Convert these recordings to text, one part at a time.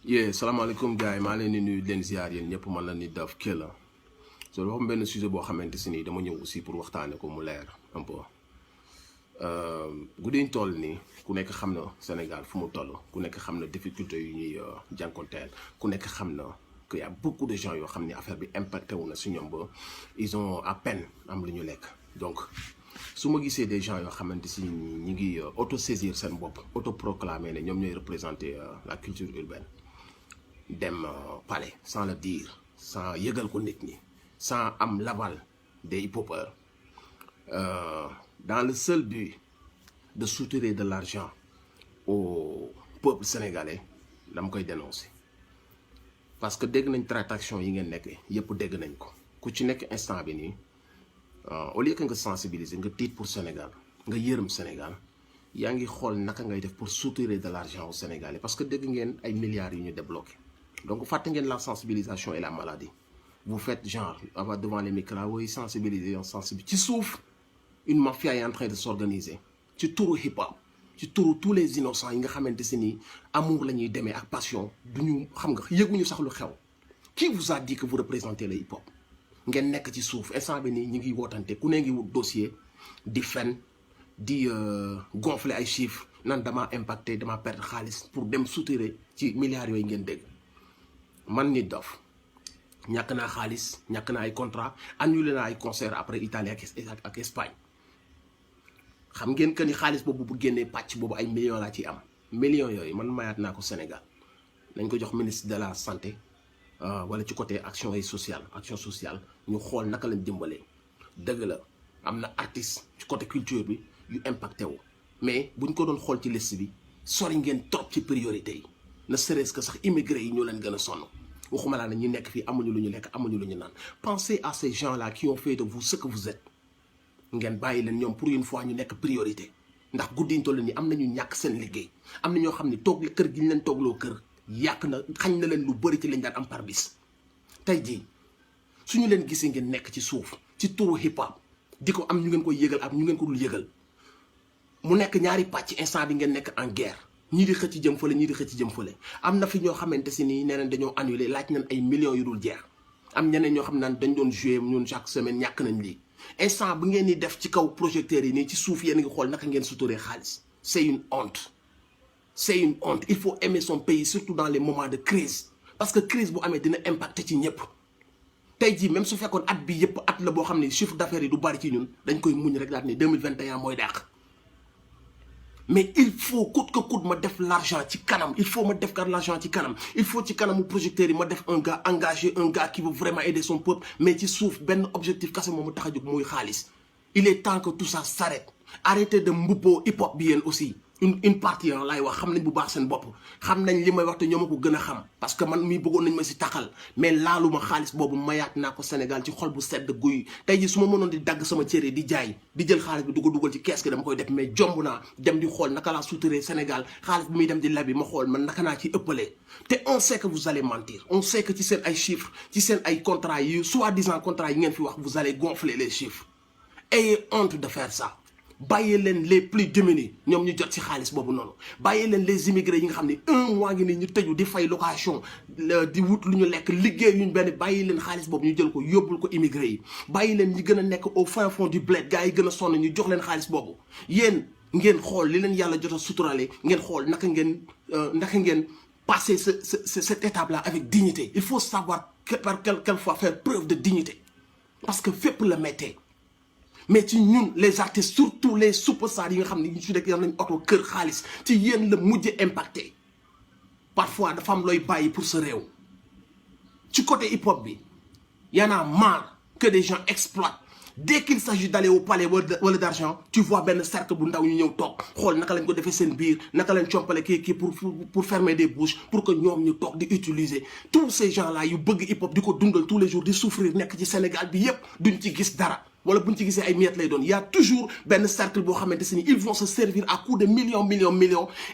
salaamaaleykum gars yi maa leen di nuyu di leen ziar yéen ñëpp man la Nit Doff Kella so dafa am benn sujet boo xamante si nii dama ñëw aussi pour waxtaane ko mu leer un peu guddiñ toll nii ku nekk xam na Sénégal fu mu toll ku nekk xam na difficulté yu ñuy jànkonteel ku nekk xam na que y a beaucoup de gens yoo xam ne affaire bi impacté wu na si ñoom ba ils ont à peine am lu ñu lekk donc su ma gisee des gens yoo xamante si ñi ngi auto-saisir seen bopp auto-proclamer ne ñoom ñooy représenter la culture urbaine dem palais sans le dire sans yëgal ko nit ñi sans am l'aval des hip-hopeurs dans le seul but de soutirer de l'argent au peuple sénégalais dama koy dénoncer parce que dégg nañ tractation yi ngeen nekk yëpp dégg nañ ko ku ci nekk instant bi nii au lieu que nga sensibiliser nga tiit pour Sénégal nga yërëm Sénégal yaa ngi xool naka ngay def pour soutirer de l'argent au Sénégalais parce que dégg ngeen ay milliards yu ñu débloqué donc fàtte ngeen la sensibilisation et la maladie vous faites genre avant devant les micros yi sensibiliser ci suuf une mafia est en train de s'organiser ci turu hip hop ci turu tous les innocents yi nga xamante si ni amour la ñuy demee ak passion duñu xam nga yëguñu sax lu xew qui vous a dit que vous représentez le hip hop ngeen nekk ci suuf instant bi nii ñu ngi wootante ku ne ngi wut dossier di fen di gonfler ay chiffres nan dama impacté dama perdre xaalis pour dem soutirer ci milliards yooyu ngeen dégg man Nit Doff ñàkk naa xaalis ñàkk naa ay contrat annulé naa ay concert après Italie ak Espagne xam ngeen que ni xaalis boobu bu génnee pàcc boobu ay millions laa ciy am millions yooyu man mayaat naa ko Sénégal nañ ko jox ministre de la santé wala ci côté action sociale ñu xool naka lañ dimbalee dëgg la am na artiste ci côté culture bi yu impacté wu mais buñ ko doon xool ci liste bi sori ngeen trop ci priorité yi ne serait-ce que sax immigré yi ñoo leen gën a sonn waxuma laa ne ñu nekk fii amuñu lu ñu lekk amuñu lu ñu naan pensez à ces gens-là qui ont fait de vous ce que vous êtes ngeen bàyyi leen ñoom pour une fois ñu nekk priorité ndax guddiñ toll nii am nañu ñàkk seen liggéey am na ñoo xam ne toog kër gi ñu leen toogloo kër yàq na xañ na leen lu bëri ci lañ daan am par bis tey jii suñu leen gisee ngeen nekk ci suuf ci turu hip hop di ko am ñu ngeen koy yëgal ak ñu ngeen ko dul yëgal mu nekk ñaari pàcc instant bi ngeen nekk en guerre ñii di xëcc jëm fële ñii di xëcc jëm fële am na fi ñoo xamante si nii nee nañ dañoo annulé laaj nañ ay millions yu dul jeex am ñeneen ñoo xam naan dañ doon jouer ñun chaque semaine ñàkk nañ lii instant bu ngeen di def ci kaw projecteurs yi nii ci suuf yéen ngi xool naka ngeen suturee xaalis c'est une honte il faut aimer son pays surtout dans les moments de crise parce que crise bu amee dina impacter ci ñëpp tey jii même su fekkoon at bi yëpp at la boo xam ne chiffre d'affaires yi du bari ci ñun dañ koy muñ rek daal ne 2021 mooy dàq mais il faut coûte que coûte ma def l'argent ci kanam il faut ma def l'argent ci kanam il faut ci kanamu projecteurs yi ma def un gars engagé un gars qui veut vraiment aider son peuple mais ci suuf benn objectif kese moom mu tax a jóg muy xaalis il est temps que tout ça s'arrête arrêtez de mbubboo hip hop bi yéen aussi une partie laay wax xam nañ bu baax seen bopp xam nañ li may wax te ñoo ma ko gën a xam parce que man mii bëggoon nañ ma si taxal mais laaluma xaalis boobu mayaat naa ko Sénégal ci xol bu sedd guy tey ji su ma mënoon di dagg sama cere di jaay di jël xaalis bi dugal ci kees gi dama koy def mais jomb naa dem di xool naka laa suturee Sénégal xaalis bi muy dem di lebi ma xool man naka naa ci ëppalee te on sait que vous allez mentir on sait que ci seen ay chiffres ci seen ay contrats yi soi-disant contrats yi ngeen fi wax vous allez gonfler les chiffres ayez honte de faire ça bàyyi leen les plus démunis ñoom ñu jot ci xaalis boobu noonu bàyyi leen les immigrés yi nga xam ne un mois ngi nii ñu tëju di fay location di wut lu ñu lekk liggéey yuñ benn bàyyi leen xaalis boobu ñu jël ko yóbbul ko immigré yi bàyyi leen ñi gën a nekk au fin fond du bled gars yi gën a sonn ñu jox leen xaalis boobu yéen ngeen xool li leen yàlla jot a suturale ngeen xool naka ngeen passer cette étape là avec dignité il faut savoir quelquefois faire preuve de dignité parce que fépp la méttee mais ci ñun les artistes surtout les superstars yi nga xam ne ñu su nekk yam nañ oto kër xaalis ci yéen la mujj impacté parfois dafa am looy bàyyi pour sa réew ci côté hip hop bi y en a marre que des gens exploitent dès qu'il s'agit d'aller au palais wala d'argent tu vois benn cercle bu ndaw ñu ñëw toog xool naka lañ ko defee seen biir naka lañ compale kii pour fermer des bouches pour que ñoom ñu toog di utiliser tous ces gens là yu bëgg hip hop di ko dundal tous les jours di souffrir nekk ci Sénégal bi yépp duñ ci gis dara wala buñ ci gisee ay miettes lay doon y a toujours benn cercle boo xamante si ni ils vont se servir à coups de millions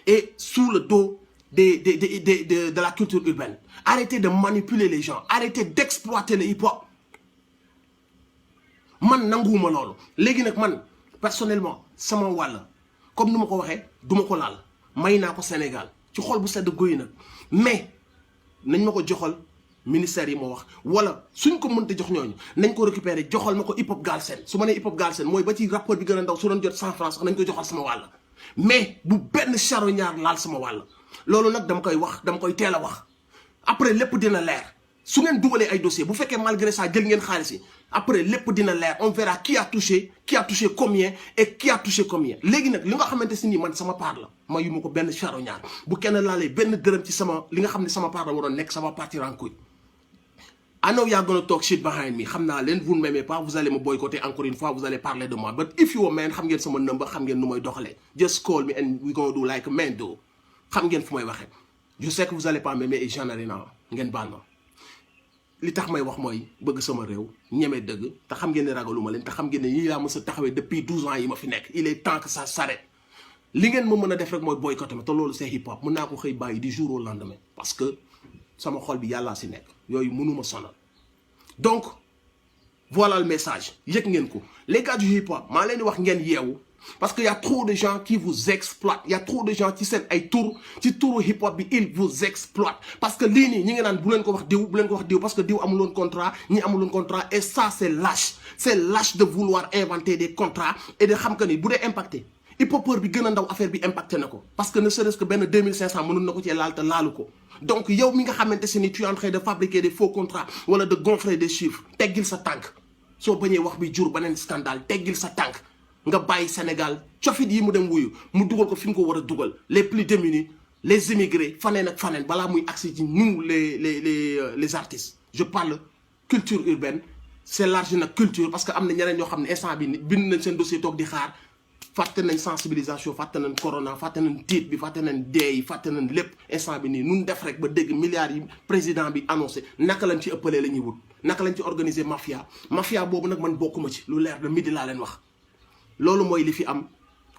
et sous le dos de la culture urbaine arrêtez de manipuler les gens arrêtez d'exploiter le hip hop man nanguwuma loolu léegi nag man personnellement sama wàll comme ni ma ko waxee duma ko laal may naa ko Sénégal ci xol bu sedd guy nag mais nañ ma ko joxal ministère yi ma wax wala suñ ko mënta jox ñooñu nañ ko récupérer joxal ma ko hip hop Galsen su ma nee hip hop Galsen mooy ba ci rapport bi gën a ndaw su doon jot 100 francs sax nañ ko joxal sama wàll mais bu benn charognard laal sama wàll loolu nag dama koy wax dama koy teel a wax après lépp dina leer su ngeen dugalee ay dossier bu fekkee malgré ça jël ngeen xaalis yi après lépp dina leer on verra qui a touché combien et qui a touché combien léegi nag li nga xamante si nii man sama part la ma yu ma ko benn charognard bu kenn laalee benn dërëm ci sama li nga xam ne sama part la waroon nekk sama partir en couille. I know you're gonna talk shit behind me xam naa leen vous ne m'aimez pas vous allez me boycotter encore une fois vous allez parler de moi but if you a man xam ngeen sama number xam ngeen nu may doxalee just call me and we gonna do like a man do xam ngeen fu may waxee je sais que vous allez pas m'aimer et j'en ai rien ngeen baal ma li tax may wax mooy bëgg sama réew ñeme dëgg te xam ngeen ne ragaluma leen te xam ngeen ne yii laa mës a taxawee depuis 12 ans yi ma fi nekk il est temps que ça s'arrête li ngeen ma mën a def rek mooy boycotter ma te loolu c'est hip hop mën naa ko xëy bàyyi du jour au lendemain parce que sama xol bi yàllaa si nekk yooyu mënuma sonal donc voilà le message yëg ngeen ko les gars du hip hop maa leen di wax ngeen yeewu parce que y a trop de gens qui vous exploitent y a trop de gens ci seen ay tur ci turu hip hop bi ils vous exploitent parce que lii nii ñi nga naan bu leen ko wax diw bu leen ko wax diw parce que diw amuloon contrat ñi amuloon contrat et ça c'est lâche de vouloir inventer des contrats et de xam que ni bu dee impacté hip hopeur bi gën a ndaw affaire bi impacté na ko parce que ne serait-ce que benn 2500 mënoon na ko cee laal te laalu ko donc yow mi nga xamante si ni tu es en train de fabriquer des faux contrats wala de gonfler des chiffres teggil sa tànk soo bañee wax bi jur beneen scandale teggil sa tànk nga bàyyi Sénégal cofit yi mu dem wuyu mu dugal ko fi mu ko war a dugal les plus démunis les immigrés faneen ak faneen balaa muy agsi ci nous les artistes je parle culture urbaine c'est large nag culture parce que am na ñeneen ñoo xam ne instant bi bind nañ seen dossier toog di xaar fàtte nañ sensibilisation fàtte nañ corona fàtte nañ tiit bi fàtte nañ dee yi fàtte nañ lépp instant bi nii nun def rek ba dégg milliards yi président bi annoncé naka lañ ci ëppalee la ñuy wut naka lañ ci organiser mafia boobu nag man bokkuma ci lu leer de midi laa leen wax loolu mooy li fi am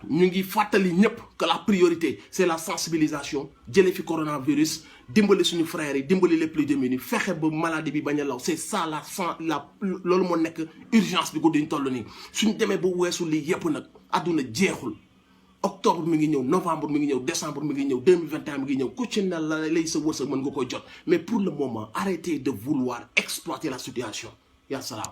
ñu ngi fàttali ñëpp que la priorité c'est la sensibilisation jëlee fi coronavirus dimbali suñu frères yi dimbali les plus démunis fexe ba maladie bi bañ a law c'est ça loolu moo nekk urgence bi guddiñ toll nii suñ demee ba weesu lii yëpp nag àdduna jeexul octobre mi ngi ñëw novembre mi ngi ñëw décembre mi ngi ñëw 2021 mi ngi ñëw ku ci ne la lay sa wërsëg mën nga koy jot mais pour le moment arrêtez de vouloir exploiter la situation yaa salaam